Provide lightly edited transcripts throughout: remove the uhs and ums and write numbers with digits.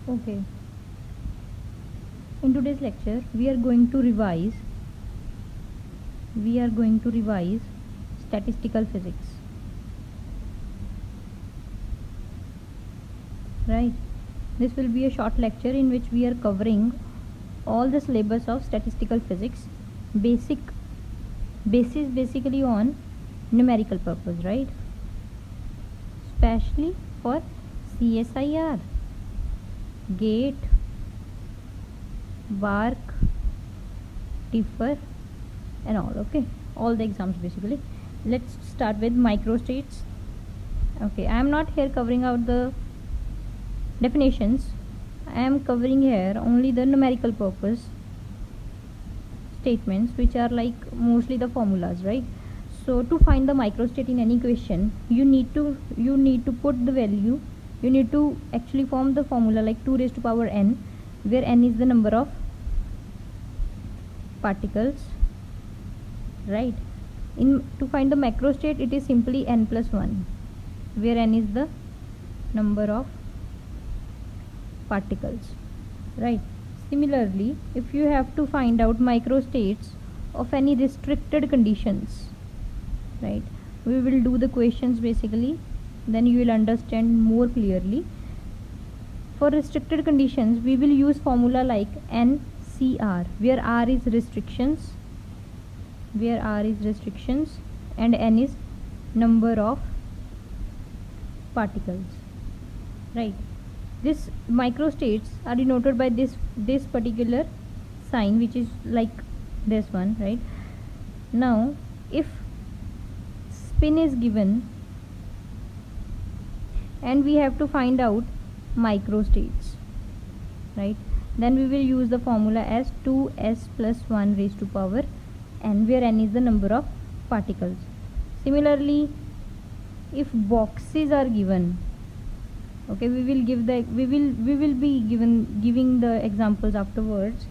Okay, in today's lecture we are going to revise statistical physics, right? This will be a short lecture in which we are covering all the syllabus of statistical physics, basically on numerical purpose, right? Especially for CSIR, GATE, BARC, TIFR and all. Okay, all the exams basically. Let's start with microstates. Okay, I am not here covering out the definitions. I am covering here only the numerical purpose statements, which are like mostly the formulas, right? So to find the microstate in any question, you need to put the value. You need to actually form the formula like 2 raised to power n, where n is the number of particles, right? To find the macrostate, it is simply n plus 1, where n is the number of particles, right? Similarly, if you have to find out microstates of any restricted conditions, right, we will do the questions basically, then you will understand more clearly. For restricted conditions, we will use formula like NCR, where R is restrictions, and N is number of particles, right? This microstates are denoted by this particular sign, which is like this one, right? Now if spin is given and we have to find out microstates, right, then we will use the formula as 2s plus 1 raised to power n, where n is the number of particles. Similarly, if boxes are given, okay, we will be giving the examples afterwards,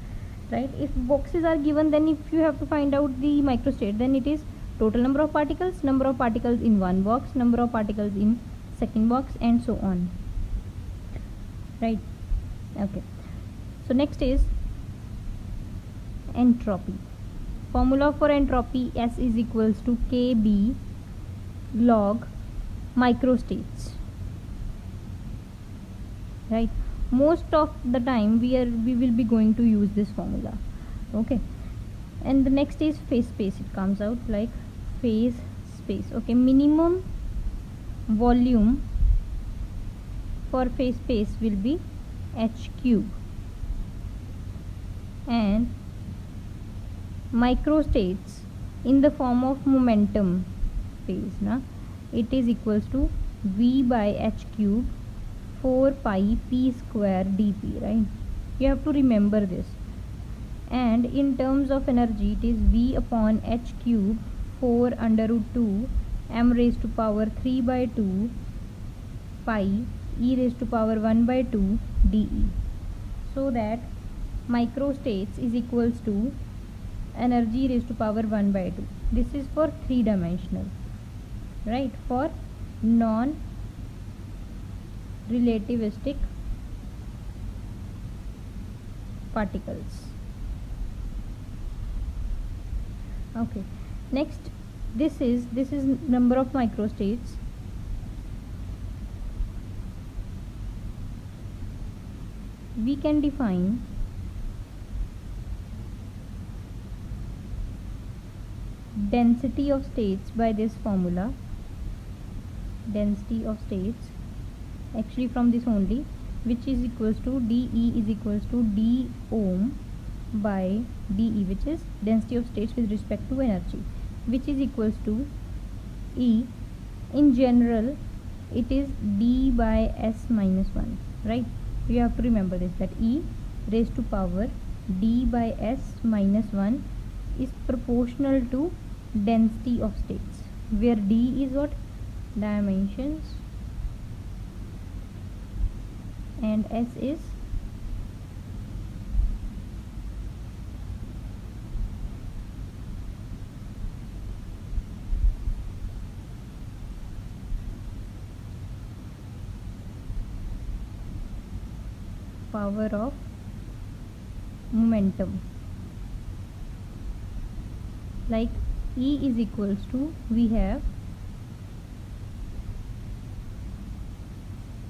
right? If boxes are given, then if you have to find out the microstate, then it is total number of particles in one box, number of particles in second box, and so on, right? Okay, so next is entropy. Formula for entropy: S is equals to KB log microstates, right? Most of the time we will be going to use this formula, okay? And the next is phase space. It comes out like phase space, okay? Minimum volume for phase space will be h cube, and microstates in the form of momentum phase, it is equals to v by h cube 4 pi p square dp, right? You have to remember this. And in terms of energy, it is v upon h cube 4 under root 2 m raised to power 3 by 2 pi e raised to power 1 by 2 dE. So that microstates is equals to energy raised to power 1 by 2. This is for 3-dimensional, right? For non relativistic particles. Okay, next, this is number of microstates. We can define density of states by this formula. Density of states actually from this only, which is equals to dE is equals to d ohm by dE, which is density of states with respect to energy, which is equals to E. In general, it is d by s minus 1, right? You have to remember this, that E raised to power d by s minus 1 is proportional to density of states, where d is what? Dimensions, and s is power of momentum. Like E is equals to, we have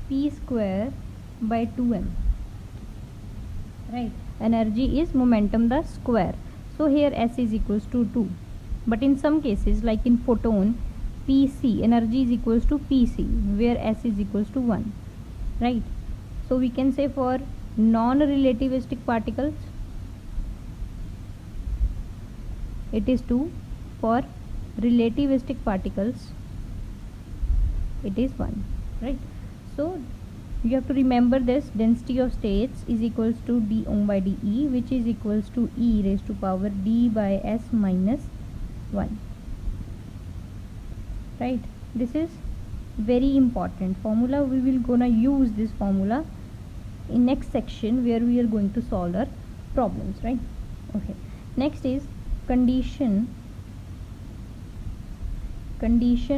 P square by 2m, right? Energy is momentum the square. So here S is equals to 2. But in some cases, like in photon, PC, energy is equals to PC, where S is equals to 1, right? So we can say for non-relativistic particles, it is 2. For relativistic particles, it is 1, right? So you have to remember this: density of states is equals to d ohm by dE, which is equals to E raised to power d by S minus 1, right? This is very important formula. We will gonna use this formula in next section where we are going to solve our problems, right? Okay, next is condition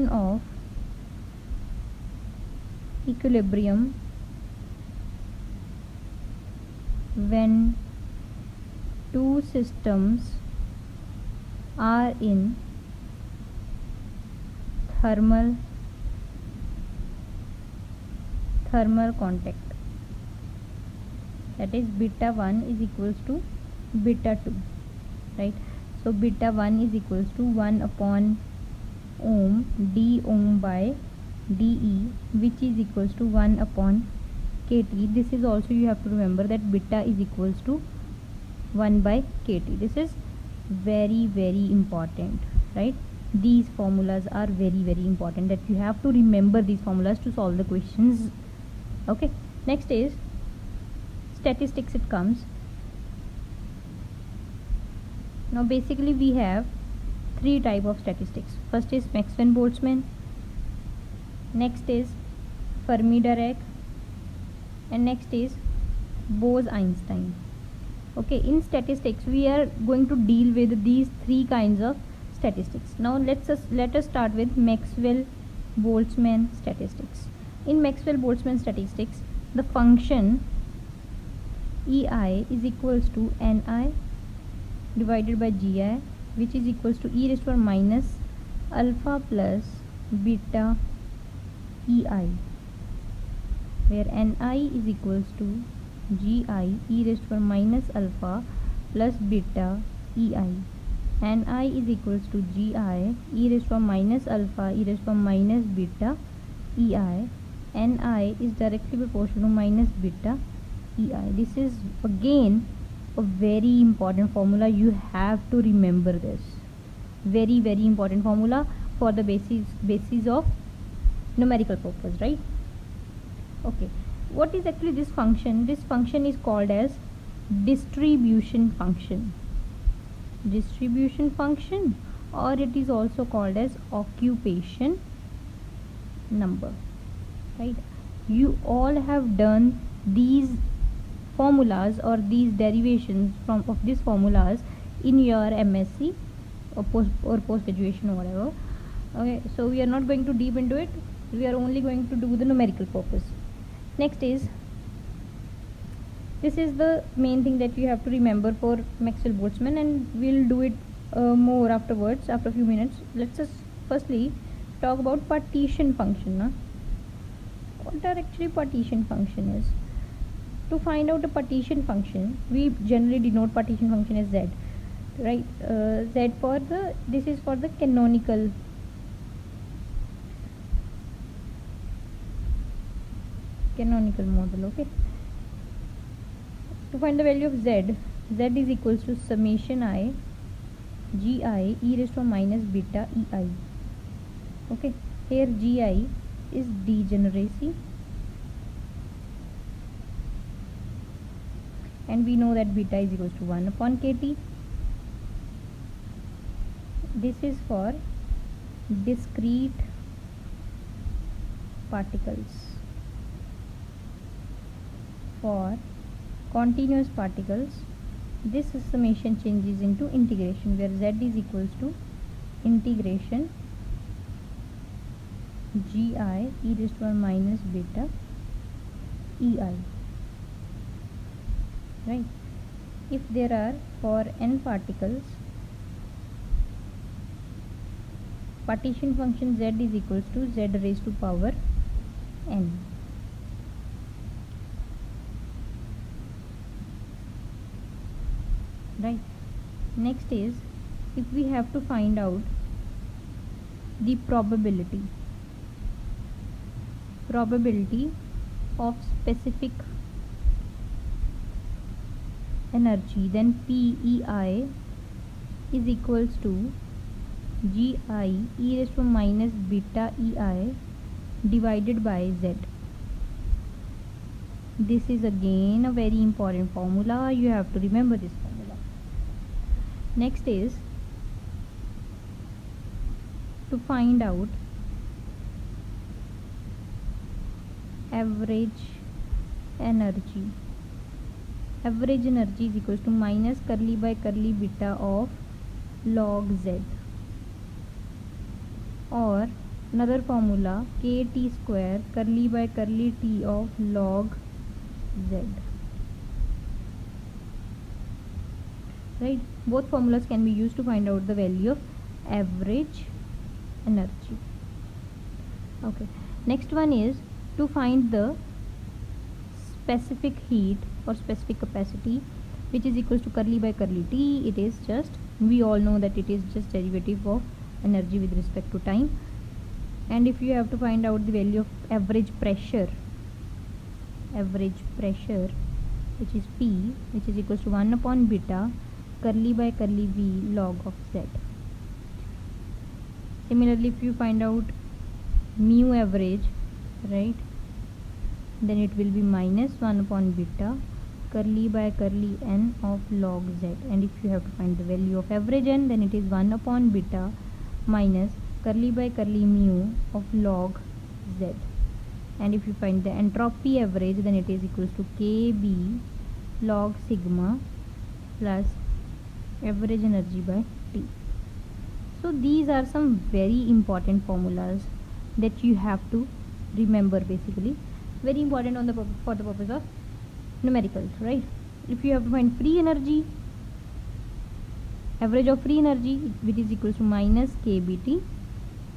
of equilibrium when two systems are in thermal contact, that is beta 1 is equals to beta 2, right? So beta 1 is equals to 1 upon ohm d ohm by dE, which is equals to 1 upon kT. This is also, you have to remember that beta is equals to 1 by kT. This is very, very important, right? These formulas are very, very important, that you have to remember these formulas to solve the questions. Okay, next is statistics. It comes now. Basically we have three type of statistics. First is Maxwell-Boltzmann, next is Fermi-Dirac, and next is Bose-Einstein. Okay, in statistics we are going to deal with these three kinds of statistics. Now let us start with Maxwell-Boltzmann statistics. In Maxwell-Boltzmann statistics, the function EI is equals to Ni divided by Gi, which is equals to e raised to power minus alpha plus beta EI, where Ni is equals to Gi e raised to power minus alpha plus beta EI. Ni is equals to Gi e raised to power minus alpha e raised to power minus beta EI. Ni is directly proportional to minus beta EI. This is again a very important formula. You have to remember this. Very, very important formula for the basis of numerical purpose, right? Okay, what is actually this function? This function is called as distribution function, or it is also called as occupation number, right? You all have done these formulas or these derivations of these formulas in your MSc or post graduation or whatever. Okay, so we are not going to deep into it. We are only going to do the numerical purpose. Next is, this is the main thing that you have to remember for Maxwell-Boltzmann, and we'll do it more afterwards, after a few minutes. Let's just firstly talk about partition function. What are actually partition function is? To find out a partition function, we generally denote partition function as Z, right? Z for the, this is for the canonical model. Okay, to find the value of Z is equals to summation I Gi e raised to minus beta EI. Okay, here Gi is degeneracy, and we know that beta is equals to 1 upon kT. This is for discrete particles. For continuous particles, this summation changes into integration, where Z is equals to integration Gi e raised to minus beta EI. right? If there are for n particles, partition function z is equals to z raised to power n. Right. Next is, if we have to find out the probability of specific energy, then PEI is equals to GI e raised to minus beta EI divided by Z. This is again a very important formula. You have to remember this formula. Next is to find out average energy. Average energy is equals to minus curly by curly beta of log Z, or another formula KT square curly by curly T of log Z. Right, both formulas can be used to find out the value of average energy. Okay, next one is to find the specific heat or specific capacity, which is equals to curly by curly T. It is just, we all know that it is just derivative of energy with respect to time. And if you have to find out the value of average pressure, which is P, which is equals to 1 upon beta curly by curly V log of Z. Similarly, if you find out mu average, right, then it will be minus 1 upon beta curly by curly n of log Z. And if you have to find the value of average n, then it is 1 upon beta minus curly by curly mu of log Z. And if you find the entropy average, then it is equals to KB log sigma plus average energy by T. So these are some very important formulas that you have to remember, basically very important on the for the purpose of numericals, right? If you have to find free energy, average of free energy, which is equals to minus KBT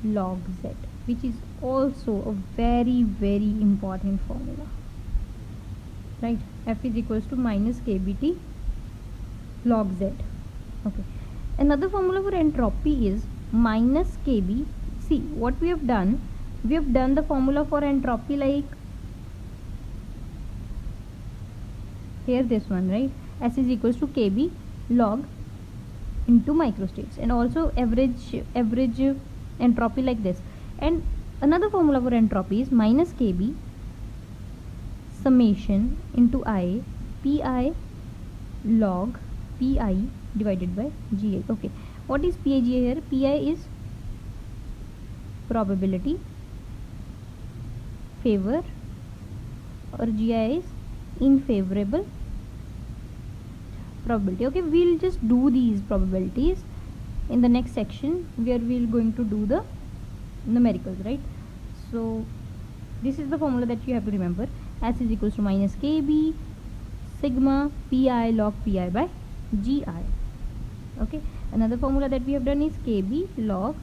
log Z, which is also a very important formula, right? F is equals to minus KBT log Z. Okay, another formula for entropy is minus KB. See what we have done the formula for entropy like here, this one, right? S is equals to KB log into microstates, and also average entropy like this. And another formula for entropy is minus KB summation into I PI log PI divided by GI. Okay, what is PI GI here? PI is probability, favor, or GI is unfavorable probability. Okay, we'll just do these probabilities in the next section where we're going to do the numericals, right? So this is the formula that you have to remember. S is equals to minus KB sigma PI log PI by GI. Okay, another formula that we have done is KB log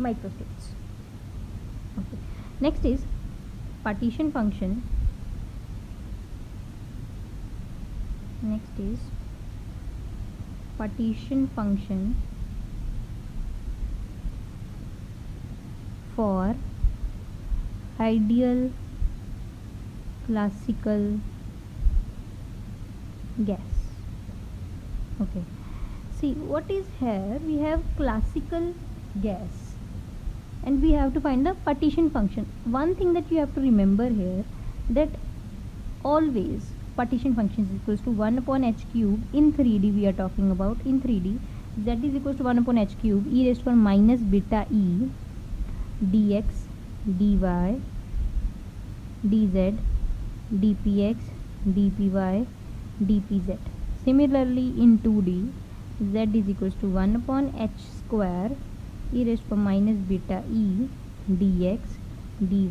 microstates. Okay, next is partition function. Next is partition function for ideal classical gas. Okay, see what is here, we have classical gas and we have to find the partition function. One thing that you have to remember here, that always partition function is equals to 1 upon h cube. In 3D we are talking about, in 3D z is equals to 1 upon h cube e raised to minus beta e dx dy dz dpx dpy dpz. Similarly in 2D z is equals to 1 upon h square e raised to minus beta e dx dy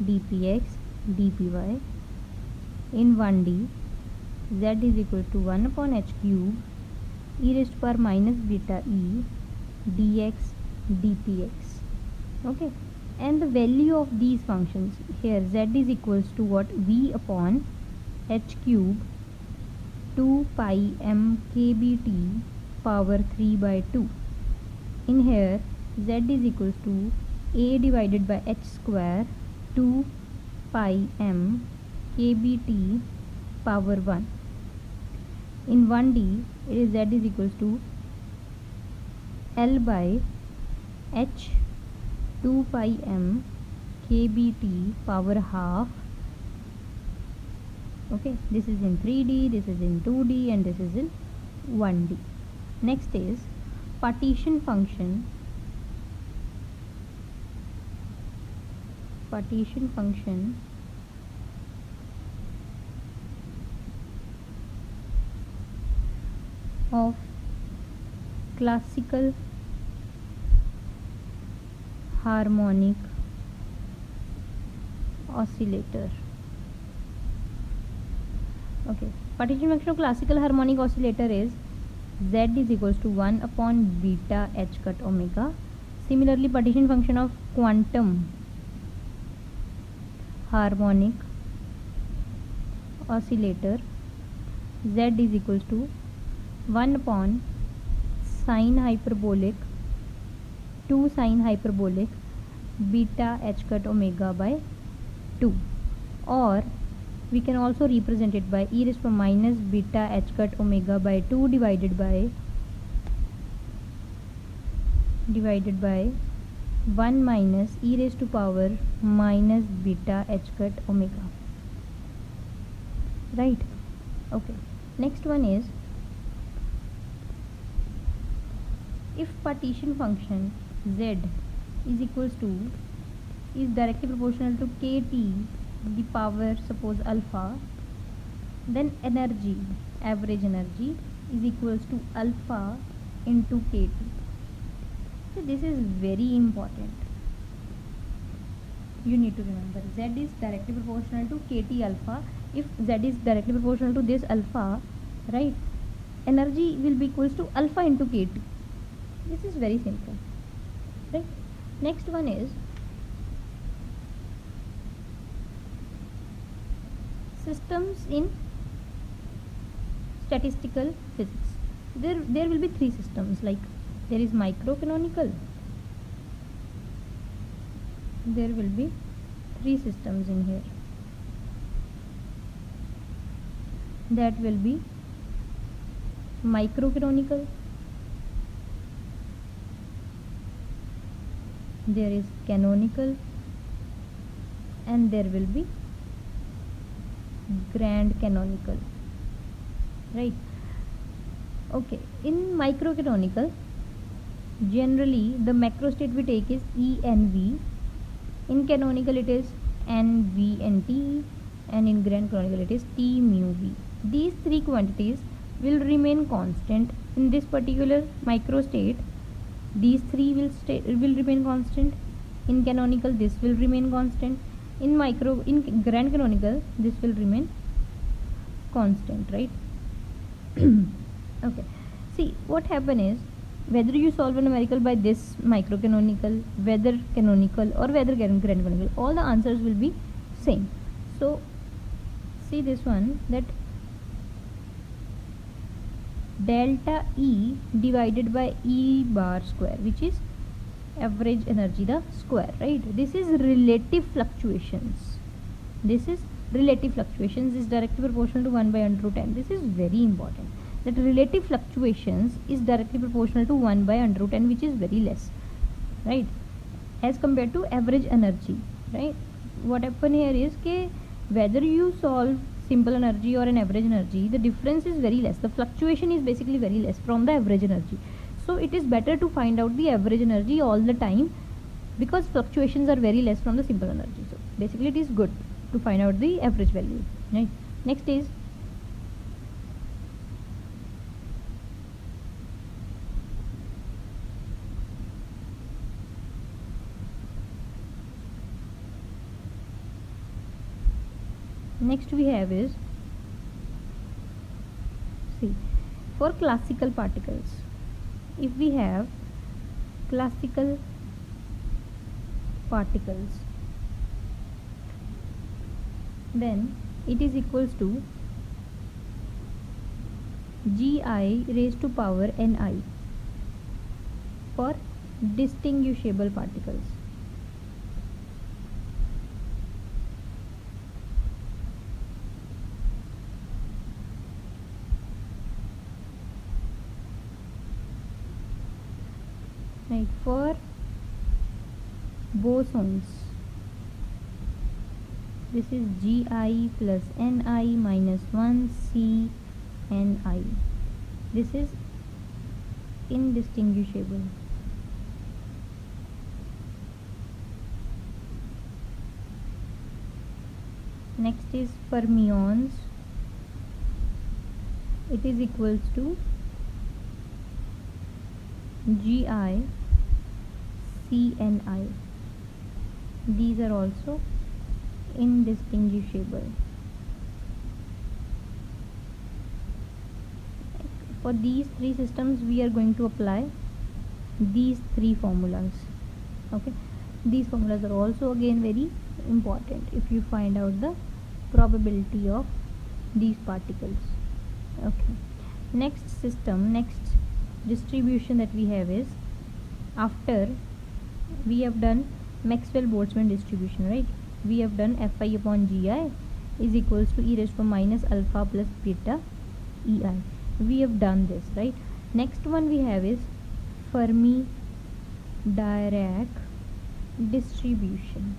dpx dpy. In 1D z is equal to 1 upon h cube e raised to power minus beta e dx dpx. Okay, and the value of these functions here, z is equals to what, v upon h cube 2 pi m kbt power 3 by 2. In here z is equals to a divided by h square 2 pi m kbt power 1. In 1D it is z is equals to L by h 2 pi m kbt power half. Okay, this is in 3D, this is in 2D, and this is in 1D. Next is partition function. Partition function of classical harmonic oscillator. Okay, partition function of classical harmonic oscillator is z is equals to 1 upon beta h cut omega. Similarly, partition function of quantum harmonic oscillator, z is equals to 1 upon sine hyperbolic 2 sine hyperbolic beta h cut omega by 2, or we can also represent it by e raised to minus beta h cut omega by 2 divided by 1 minus e raised to power minus beta h cut omega. Right? Okay. Next one is, if partition function z is equals to is directly proportional to kt the power suppose alpha, then energy, average energy, is equals to alpha into kt. So this is very important. You need to remember z is directly proportional to kt alpha. If z is directly proportional to this alpha, right, energy will be equals to alpha into kt. This is very simple, right? Next one is systems in statistical physics. There will be three systems, like there is microcanonical, there will be three systems in here. That will be microcanonical, there is canonical, and there will be grand canonical, right? Okay, in microcanonical, generally the macro state we take is E and V. In canonical it is N, V and T, and in grand canonical it is T, mu, V. These three quantities will remain constant in this particular micro state. These three will remain constant. In canonical this will remain constant. In grand canonical this will remain constant, right? Okay, see what happen is, whether you solve a numerical by this microcanonical, whether canonical or whether grand canonical, all the answers will be same. So see this one, that delta E divided by E bar square, which is average energy the square, right? This is relative fluctuations. This is relative fluctuations is directly proportional to 1 by under root n. This is very important, that relative fluctuations is directly proportional to 1 by under root n, which is very less, right, as compared to average energy, right? What happen here is ke whether you solve simple energy or an average energy, the difference is very less. The fluctuation is basically very less from the average energy. So it is better to find out the average energy all the time, because fluctuations are very less from the simple energy. So basically it is good to find out the average value, right? Next is we have is 3. For classical particles, if we have classical particles, then it is equals to gi raised to power ni for distinguishable particles. Right, for bosons, this is gi plus ni minus 1 c ni. This is indistinguishable. Next is fermions. It is equals to gi cni. These are also indistinguishable. For these three systems we are going to apply these three formulas. Okay, these formulas are also again very important if you find out the probability of these particles. Okay, next distribution that we have is, after we have done Maxwell-Boltzmann distribution, right? We have done Fi upon Gi is equals to e raised to minus alpha plus beta Ei. We have done this, right? Next one we have is Fermi-Dirac distribution.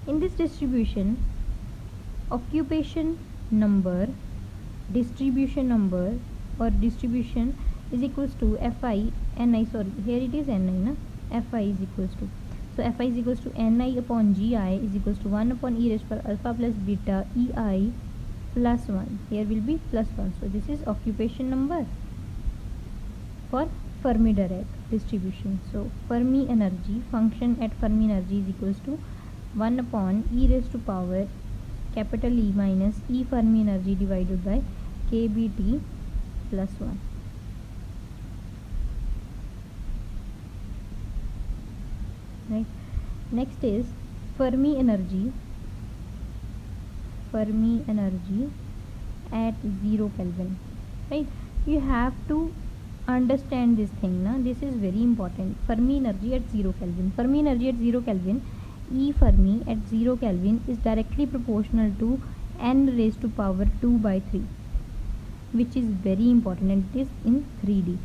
In this distribution, occupation number, distribution number or distribution is equals to Fi ni, sorry, here it is ni, na? Fi is equals to, so Fi is equals to ni upon Gi is equals to 1 upon e raised to alpha plus beta Ei plus 1. Here will be plus 1. So this is occupation number for Fermi-Dirac distribution. So Fermi energy, function at Fermi energy is equals to 1 upon e raised to power capital E minus E Fermi energy divided by kBT plus 1. Right. Next is Fermi energy at 0 Kelvin. Right. You have to understand this thing, na? This is very important. Fermi energy at 0 Kelvin. Fermi energy at 0 Kelvin, E Fermi at 0 Kelvin is directly proportional to n raised to power 2 by 3, which is very important, and it is in 3D.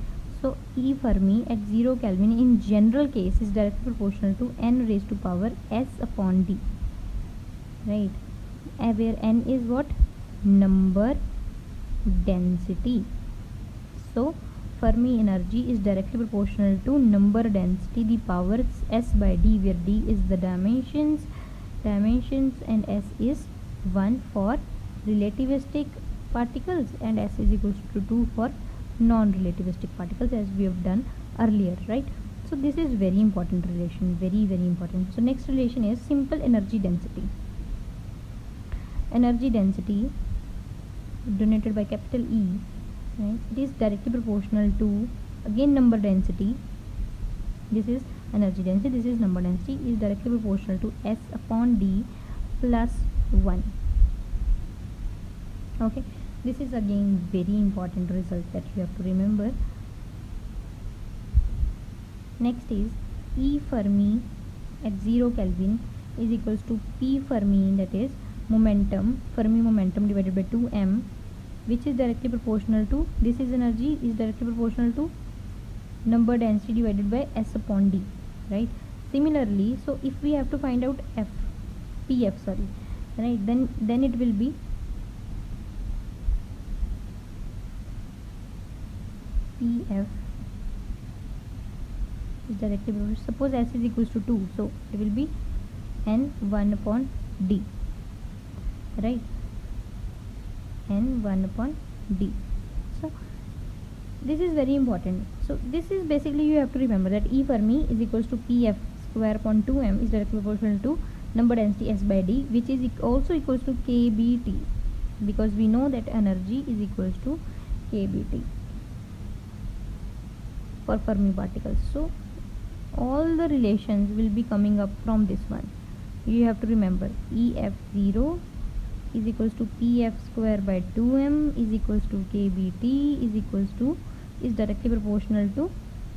So E Fermi at 0 Kelvin in general case is directly proportional to n raised to power s upon d, right? Where n is what? Number density. So Fermi energy is directly proportional to number density, the power s by d, where d is the dimensions and s is 1 for relativistic particles and s is equals to 2 for non-relativistic particles, as we have done earlier, right? So this is very important relation, very important. So next relation is simple energy density. Energy density denoted by capital E, right? It is directly proportional to, again, number density. This is energy density, this is number density, is directly proportional to s upon d plus 1. Okay, this is again very important result that you have to remember. Next is E Fermi at 0 Kelvin is equals to P Fermi, that is momentum, Fermi momentum divided by 2m, which is directly proportional to, this is energy, is directly proportional to number density divided by s upon d, right? Similarly, so if we have to find out pf, sorry, right, then it will be pf is directly proportional, suppose s is equals to 2, so it will be n 1 upon d, right? N 1 upon d. So this is very important. So this is basically, you have to remember that E Fermi is equals to Pf square upon 2m is directly proportional to number density s by d, which is also equals to kBT, because we know that energy is equals to kBT for Fermi particles. So all the relations will be coming up from this one. You have to remember EF0 is equals to PF square by 2m is equals to kBT is equals to, is directly proportional to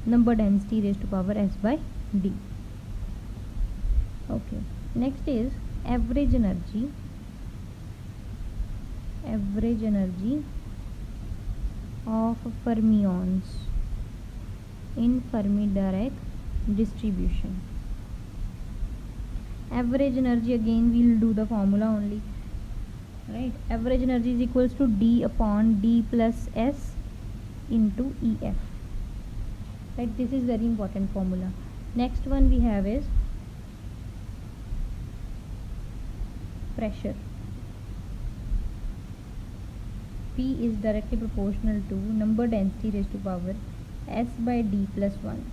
number density raised to power s by d. Okay, next is average energy of fermions in Fermi-Dirac distribution. Average energy, again we will do the formula only, right? Average energy is equals to d upon d plus s into EF, right? This is very important formula. Next one we have is pressure. P is directly proportional to number density raised to power s by d plus 1.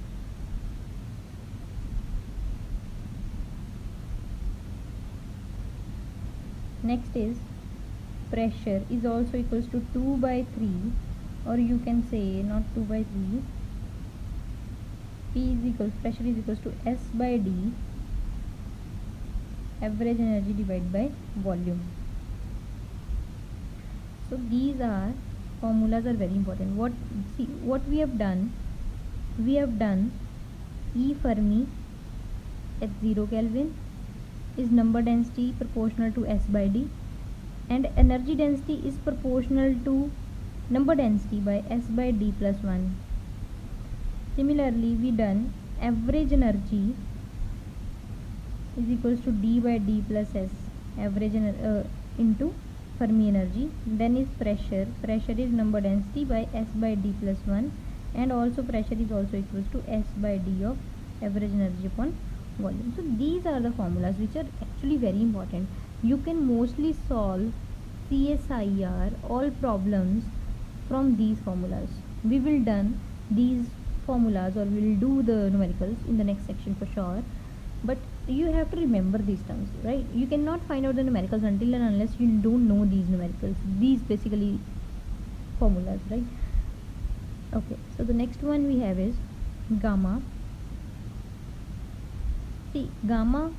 Next is pressure is also equals to 2 by 3, or you can say not 2 by 3. Pressure is equals to s by d average energy divided by volume. So these are formulas are very important. What we have done, E Fermi at 0 Kelvin is number density proportional to s by d, and energy density is proportional to number density by s by d plus 1. Similarly, we done average energy is equals to d by d plus s average into Fermi energy. Then is pressure is number density by s by d plus 1, and also pressure is also equals to s by d of average energy upon volume. So these are the formulas which are actually very important. You can mostly solve CSIR all problems from these formulas. We will done these formulas, or we will do the numericals in the next section for sure, but you have to remember these terms, right? You cannot find out the numericals until and unless you don't know these numericals, these basically formulas, right? Okay, so the next one we have is gamma. See, gamma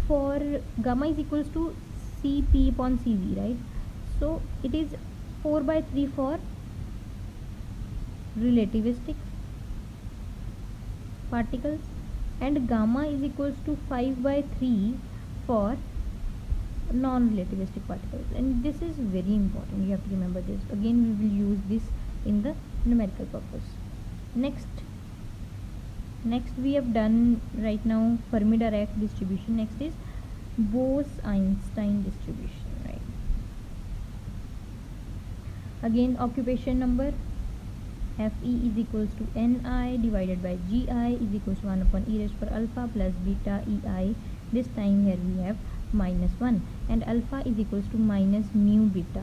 is equals to Cp upon Cv, right? So it is 4 by 3 for relativistic particles, and gamma is equals to 5 by 3 for non-relativistic particles, and this is very important. You have to remember this. Again, we will use this in the numerical purpose. Next we have done right now Fermi-Dirac distribution. Next is Bose-Einstein distribution, right? Again, occupation number Fe is equals to Ni divided by Gi is equals to 1 upon e raised to power alpha plus beta Ei. This time here we have minus 1, and alpha is equals to minus mu beta.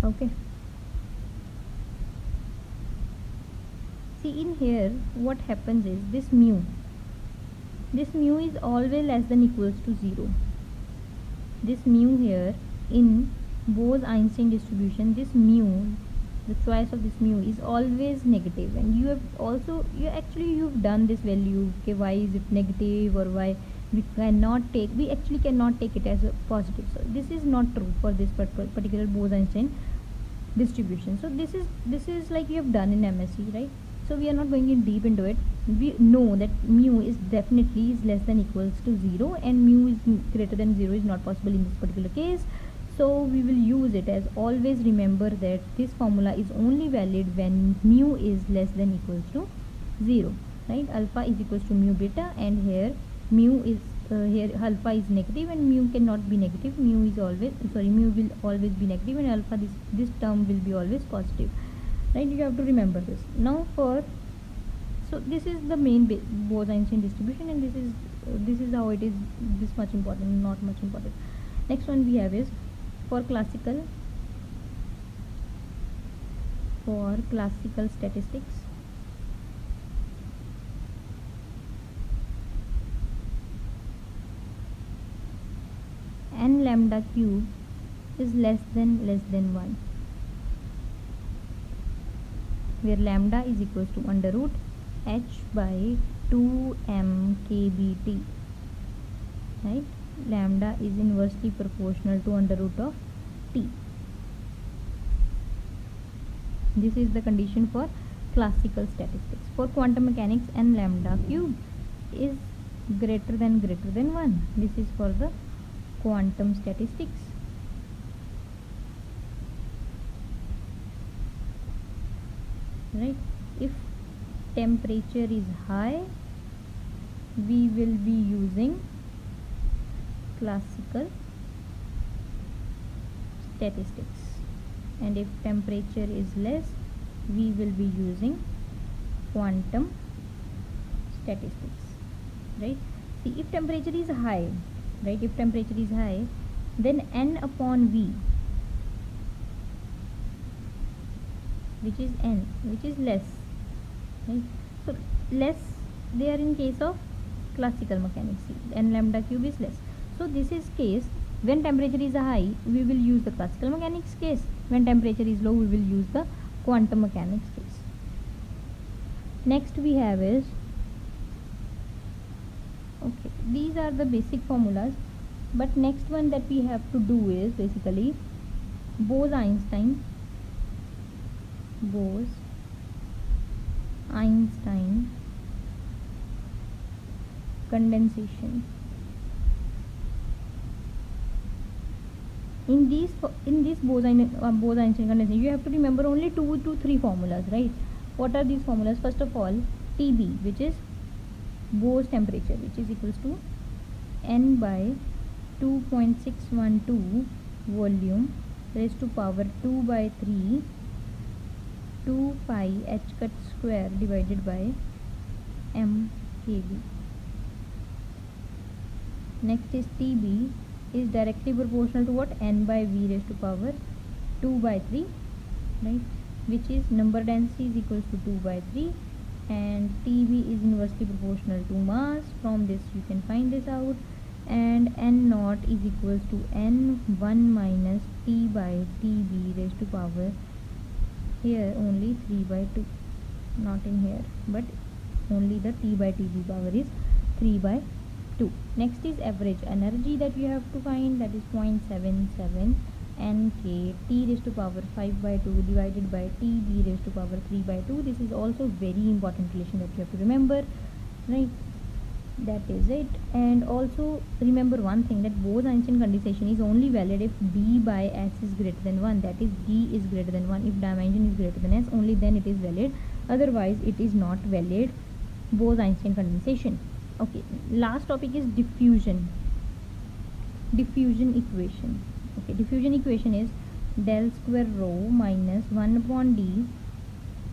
Okay. See, in here what happens is this mu is always less than equals to 0. This mu here in Bose-Einstein distribution, this mu, the choice of this mu is always negative, and you've done this value, okay, why is it negative, or why we actually cannot take it as a positive. So this is not true for this particular Bose-Einstein distribution. So this is like you have done in MSc, right? So we are not going in deep into it. We know that mu is definitely is less than equals to 0, and mu is greater than 0 is not possible in this particular case. So we will use it as, always remember that this formula is only valid when mu is less than equals to 0, right? Alpha is equals to mu beta, and here mu is here alpha is negative and mu cannot be negative. Mu will always be negative, and alpha, this term will be always positive, right? You have to remember this. Now so this is the main Bose-Einstein distribution, and this is how it is this much important, not much important. Next one we have is for classical statistics. n lambda cube is less than 1, where lambda is equals to under root h by 2m kbt, right? Lambda is inversely proportional to under root of t. This is the condition for classical statistics. For quantum mechanics, n lambda cube is greater than 1. This is for the quantum statistics. Right? If temperature is high, we will be using classical statistics, and if temperature is less, we will be using quantum statistics. Right? See, if temperature is high, right, if temperature is high, then n upon v, which is n, which is less, right? So less there in case of classical mechanics. See, n lambda cube is less. So this is case when temperature is high, we will use the classical mechanics case. When temperature is low, we will use the quantum mechanics case. Next we have is, okay, these are the basic formulas, but next one that we have to do is basically Bose-Einstein condensation. In this Bose-Einstein condensation, you have to remember only 2 to 3 formulas, right? What are these formulas? First of all, TB, which is Bose temperature, which is equals to n by 2.612 volume raised to power 2 by 3 2 pi h cut square divided by m kb. Next is TB is directly proportional to what? N by v raised to power 2 by 3, right? Which is number density is equals to 2 by 3, and TB is inversely proportional to mass. From this you can find this out, and n naught is equals to n1 minus t by TB raised to power, here only 3 by 2, not in here, but only the t by TB power is 3 by 2. Next is average energy that you have to find, that is 0.77 nk t raised to power 5 by 2 divided by TB raised to power 3 by 2. This is also very important relation that you have to remember, right? That is it. And also remember one thing, that Bose-Einstein condensation is only valid if d by s is greater than 1, that is d is greater than 1. If dimension is greater than s, only then it is valid, otherwise it is not valid Bose-Einstein condensation. Okay, last topic is diffusion equation. Okay, diffusion equation is del square rho minus 1 upon d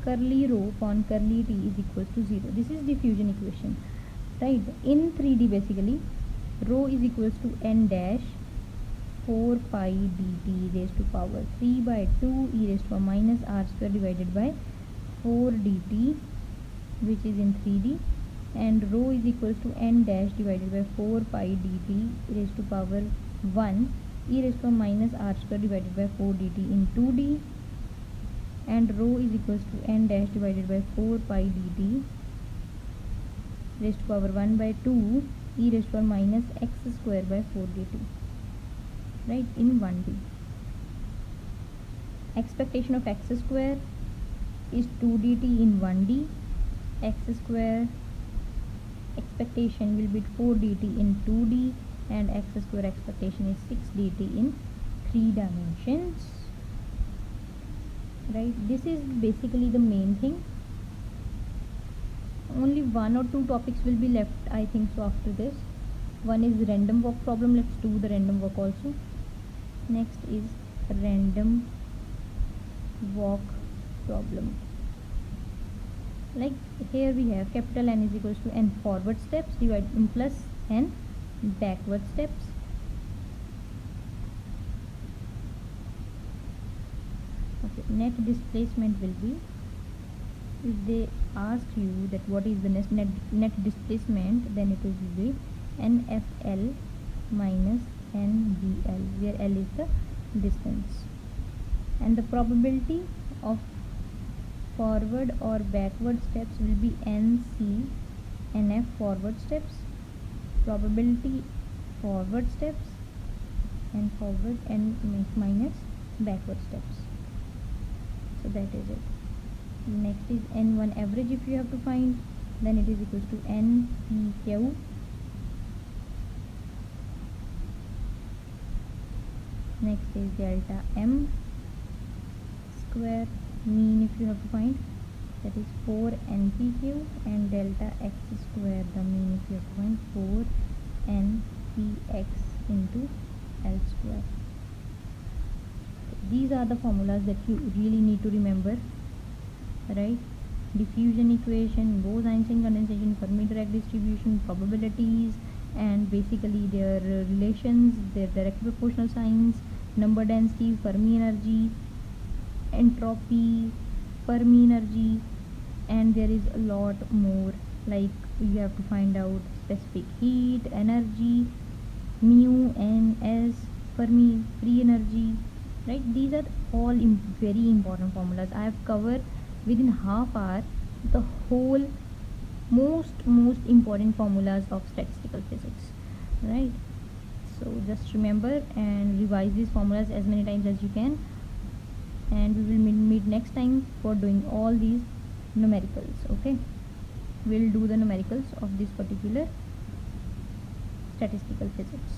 curly rho upon curly t is equals to 0. This is diffusion equation, right? In 3D basically, rho is equals to n dash 4 pi dt raised to power 3 by 2 e raised to power minus r square divided by 4 dt, which is in 3D, and rho is equals to n dash divided by 4 pi dt raised to power 1 e raised to power minus r square divided by 4 dt in 2D, and rho is equals to n dash divided by 4 pi dt raised to power 1 by 2 e raised to power minus x square by 4 dt, right, in 1D. Expectation of x square is 2 dt in 1D, x square expectation will be 4 dt in 2D, and x square expectation is 6 dt in 3 dimensions, right? This is basically the main thing. Only 1 or 2 topics will be left, I think so, after this. One is random walk problem. Let's do the random walk also. Next is random walk problem. Like here we have capital N is equals to n forward steps divided in plus n backward steps. Okay, net displacement will be, if they ask you that what is the net displacement, then it will be NFL minus NBL, where L is the distance. And the probability of forward or backward steps will be NC, NF forward steps, probability forward steps, and forward and minus backward steps. So that is it. Next is N1 average. If you have to find, then it is equals to NPQ next is delta M square. Mean if you have to find, that is 4 NPQ, and delta X square, the mean if you have to find 4 NPX into L square. These are the formulas that you really need to remember, right? Diffusion equation, Bose-Einstein condensation, Fermi-Dirac distribution, probabilities, and basically their relations, their direct proportional signs, number density, Fermi energy, entropy, Fermi energy, and there is a lot more, like you have to find out specific heat, energy, mu, n, s, Fermi free energy, right? These are all very important formulas. I have covered within half hour the whole most important formulas of statistical physics, right? So just remember and revise these formulas as many times as you can, and we will meet next time for doing all these numericals. Okay, we'll do the numericals of this particular statistical physics.